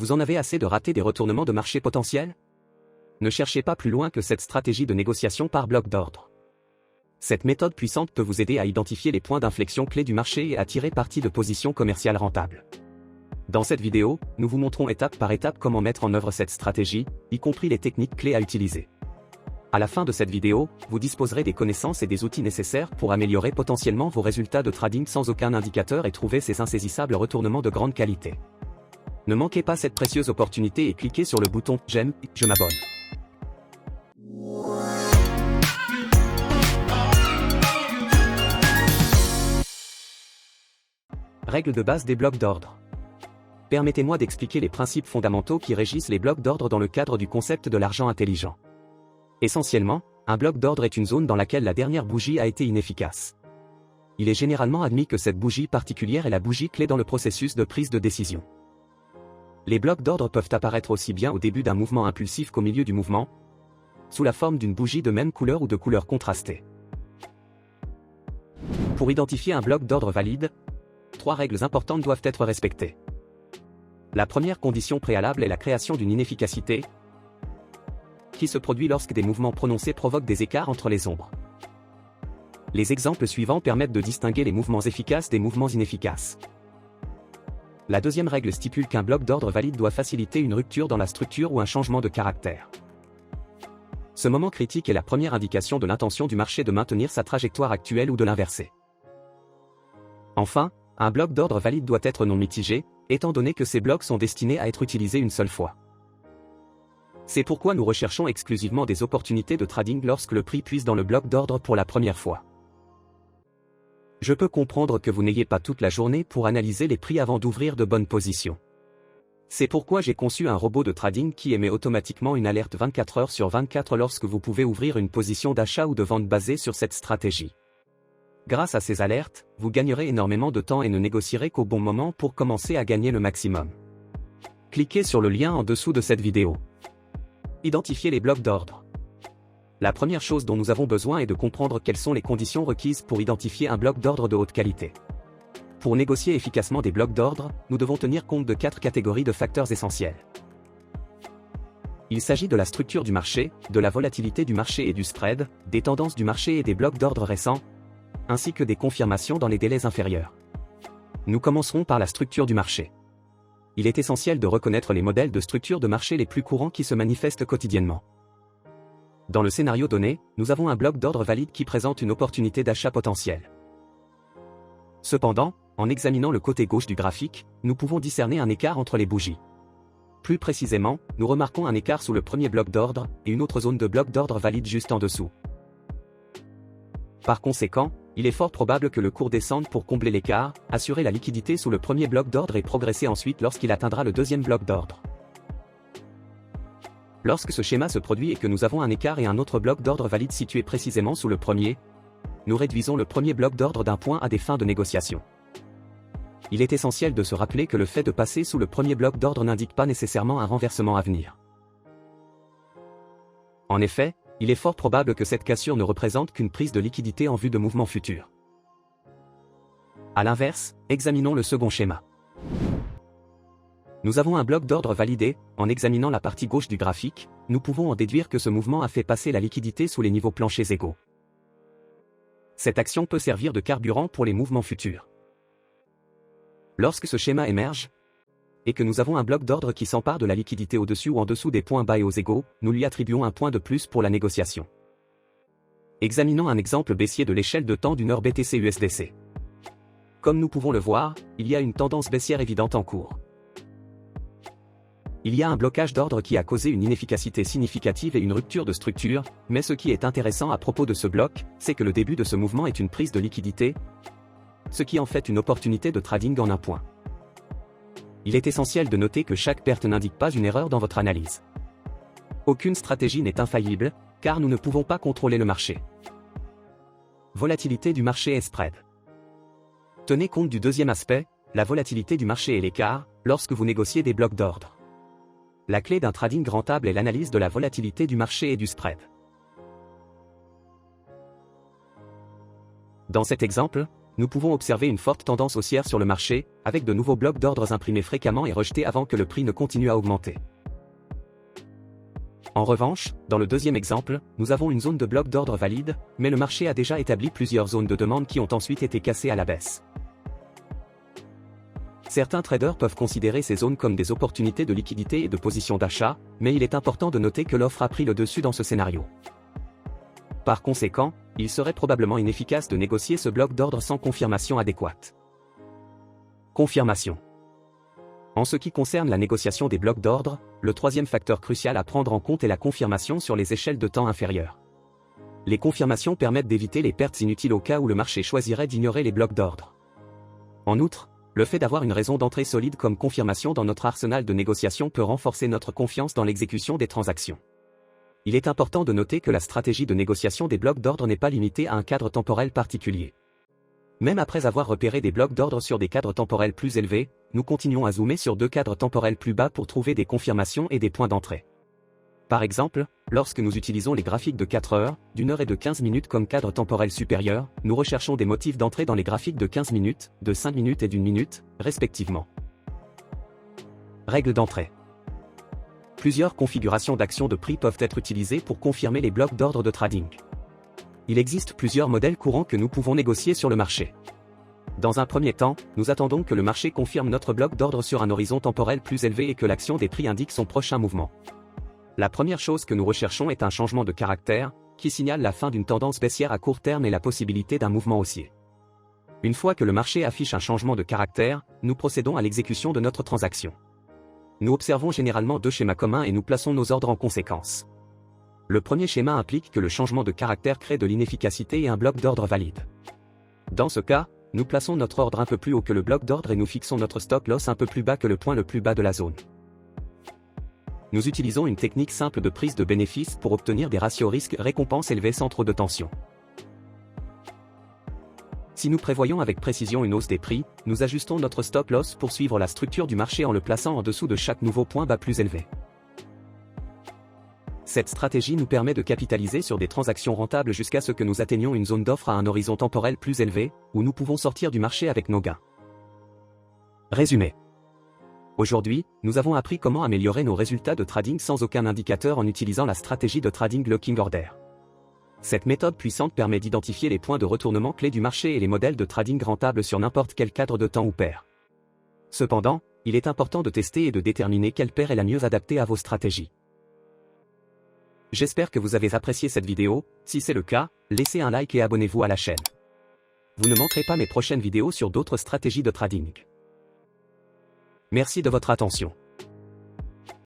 Vous en avez assez de rater des retournements de marché potentiels? Ne cherchez pas plus loin que cette stratégie de négociation par bloc d'ordre. Cette méthode puissante peut vous aider à identifier les points d'inflexion clés du marché et à tirer parti de positions commerciales rentables. Dans cette vidéo, nous vous montrons étape par étape comment mettre en œuvre cette stratégie, y compris les techniques clés à utiliser. À la fin de cette vidéo, vous disposerez des connaissances et des outils nécessaires pour améliorer potentiellement vos résultats de trading sans aucun indicateur et trouver ces insaisissables retournements de grande qualité. Ne manquez pas cette précieuse opportunité et cliquez sur le bouton « J'aime », « Je m'abonne ». Règles de base des blocs d'ordre. Permettez-moi d'expliquer les principes fondamentaux qui régissent les blocs d'ordre dans le cadre du concept de l'argent intelligent. Essentiellement, un bloc d'ordre est une zone dans laquelle la dernière bougie a été inefficace. Il est généralement admis que cette bougie particulière est la bougie clé dans le processus de prise de décision. Les blocs d'ordre peuvent apparaître aussi bien au début d'un mouvement impulsif qu'au milieu du mouvement, sous la forme d'une bougie de même couleur ou de couleur contrastée. Pour identifier un bloc d'ordre valide, 3 règles importantes doivent être respectées. La première condition préalable est la création d'une inefficacité, qui se produit lorsque des mouvements prononcés provoquent des écarts entre les ombres. Les exemples suivants permettent de distinguer les mouvements efficaces des mouvements inefficaces. La deuxième règle stipule qu'un bloc d'ordre valide doit faciliter une rupture dans la structure ou un changement de caractère. Ce moment critique est la première indication de l'intention du marché de maintenir sa trajectoire actuelle ou de l'inverser. Enfin, un bloc d'ordre valide doit être non mitigé, étant donné que ces blocs sont destinés à être utilisés une seule fois. C'est pourquoi nous recherchons exclusivement des opportunités de trading lorsque le prix puise dans le bloc d'ordre pour la première fois. Je peux comprendre que vous n'ayez pas toute la journée pour analyser les prix avant d'ouvrir de bonnes positions. C'est pourquoi j'ai conçu un robot de trading qui émet automatiquement une alerte 24 heures sur 24 lorsque vous pouvez ouvrir une position d'achat ou de vente basée sur cette stratégie. Grâce à ces alertes, vous gagnerez énormément de temps et ne négocierez qu'au bon moment pour commencer à gagner le maximum. Cliquez sur le lien en dessous de cette vidéo. Identifier les blocs d'ordre. La première chose dont nous avons besoin est de comprendre quelles sont les conditions requises pour identifier un bloc d'ordre de haute qualité. Pour négocier efficacement des blocs d'ordre, nous devons tenir compte de 4 catégories de facteurs essentiels. Il s'agit de la structure du marché, de la volatilité du marché et du spread, des tendances du marché et des blocs d'ordre récents, ainsi que des confirmations dans les délais inférieurs. Nous commencerons par la structure du marché. Il est essentiel de reconnaître les modèles de structure de marché les plus courants qui se manifestent quotidiennement. Dans le scénario donné, nous avons un bloc d'ordre valide qui présente une opportunité d'achat potentielle. Cependant, en examinant le côté gauche du graphique, nous pouvons discerner un écart entre les bougies. Plus précisément, nous remarquons un écart sous le premier bloc d'ordre et une autre zone de bloc d'ordre valide juste en dessous. Par conséquent, il est fort probable que le cours descende pour combler l'écart, assurer la liquidité sous le premier bloc d'ordre et progresser ensuite lorsqu'il atteindra le deuxième bloc d'ordre. Lorsque ce schéma se produit et que nous avons un écart et un autre bloc d'ordre valide situé précisément sous le premier, nous réduisons le premier bloc d'ordre d'un point à des fins de négociation. Il est essentiel de se rappeler que le fait de passer sous le premier bloc d'ordre n'indique pas nécessairement un renversement à venir. En effet, il est fort probable que cette cassure ne représente qu'une prise de liquidité en vue de mouvements futurs. A l'inverse, examinons le second schéma. Nous avons un bloc d'ordre validé, en examinant la partie gauche du graphique, nous pouvons en déduire que ce mouvement a fait passer la liquidité sous les niveaux planchers égaux. Cette action peut servir de carburant pour les mouvements futurs. Lorsque ce schéma émerge, et que nous avons un bloc d'ordre qui s'empare de la liquidité au-dessus ou en dessous des points bas et hauts égaux, nous lui attribuons un point de plus pour la négociation. Examinons un exemple baissier de l'échelle de temps d'une heure BTC-USDC. Comme nous pouvons le voir, il y a une tendance baissière évidente en cours. Il y a un blocage d'ordre qui a causé une inefficacité significative et une rupture de structure, mais ce qui est intéressant à propos de ce bloc, c'est que le début de ce mouvement est une prise de liquidité, ce qui en fait une opportunité de trading en un point. Il est essentiel de noter que chaque perte n'indique pas une erreur dans votre analyse. Aucune stratégie n'est infaillible, car nous ne pouvons pas contrôler le marché. Volatilité du marché et spread. Tenez compte du deuxième aspect, la volatilité du marché et l'écart, lorsque vous négociez des blocs d'ordre. La clé d'un trading rentable est l'analyse de la volatilité du marché et du spread. Dans cet exemple, nous pouvons observer une forte tendance haussière sur le marché, avec de nouveaux blocs d'ordres imprimés fréquemment et rejetés avant que le prix ne continue à augmenter. En revanche, dans le deuxième exemple, nous avons une zone de blocs d'ordre valide, mais le marché a déjà établi plusieurs zones de demande qui ont ensuite été cassées à la baisse. Certains traders peuvent considérer ces zones comme des opportunités de liquidité et de position d'achat, mais il est important de noter que l'offre a pris le dessus dans ce scénario. Par conséquent, il serait probablement inefficace de négocier ce bloc d'ordre sans confirmation adéquate. Confirmation. En ce qui concerne la négociation des blocs d'ordre, le troisième facteur crucial à prendre en compte est la confirmation sur les échelles de temps inférieures. Les confirmations permettent d'éviter les pertes inutiles au cas où le marché choisirait d'ignorer les blocs d'ordre. En outre, le fait d'avoir une raison d'entrée solide comme confirmation dans notre arsenal de négociation peut renforcer notre confiance dans l'exécution des transactions. Il est important de noter que la stratégie de négociation des blocs d'ordre n'est pas limitée à un cadre temporel particulier. Même après avoir repéré des blocs d'ordre sur des cadres temporels plus élevés, nous continuons à zoomer sur deux cadres temporels plus bas pour trouver des confirmations et des points d'entrée. Par exemple, lorsque nous utilisons les graphiques de 4 heures, d'1 heure et de 15 minutes comme cadre temporel supérieur, nous recherchons des motifs d'entrée dans les graphiques de 15 minutes, de 5 minutes et d'1 minute, respectivement. Règles d'entrée. Plusieurs configurations d'actions de prix peuvent être utilisées pour confirmer les blocs d'ordre de trading. Il existe plusieurs modèles courants que nous pouvons négocier sur le marché. Dans un premier temps, nous attendons que le marché confirme notre bloc d'ordre sur un horizon temporel plus élevé et que l'action des prix indique son prochain mouvement. La première chose que nous recherchons est un changement de caractère, qui signale la fin d'une tendance baissière à court terme et la possibilité d'un mouvement haussier. Une fois que le marché affiche un changement de caractère, nous procédons à l'exécution de notre transaction. Nous observons généralement deux schémas communs et nous plaçons nos ordres en conséquence. Le premier schéma implique que le changement de caractère crée de l'inefficacité et un bloc d'ordre valide. Dans ce cas, nous plaçons notre ordre un peu plus haut que le bloc d'ordre et nous fixons notre stop loss un peu plus bas que le point le plus bas de la zone. Nous utilisons une technique simple de prise de bénéfice pour obtenir des ratios risque-récompense élevés sans trop de tension. Si nous prévoyons avec précision une hausse des prix, nous ajustons notre stop loss pour suivre la structure du marché en le plaçant en dessous de chaque nouveau point bas plus élevé. Cette stratégie nous permet de capitaliser sur des transactions rentables jusqu'à ce que nous atteignions une zone d'offre à un horizon temporel plus élevé, où nous pouvons sortir du marché avec nos gains. Résumé. Aujourd'hui, nous avons appris comment améliorer nos résultats de trading sans aucun indicateur en utilisant la stratégie de trading locking order. Cette méthode puissante permet d'identifier les points de retournement clés du marché et les modèles de trading rentables sur n'importe quel cadre de temps ou paire. Cependant, il est important de tester et de déterminer quelle paire est la mieux adaptée à vos stratégies. J'espère que vous avez apprécié cette vidéo. Si c'est le cas, laissez un like et abonnez-vous à la chaîne. Vous ne manquerez pas mes prochaines vidéos sur d'autres stratégies de trading. Merci de votre attention.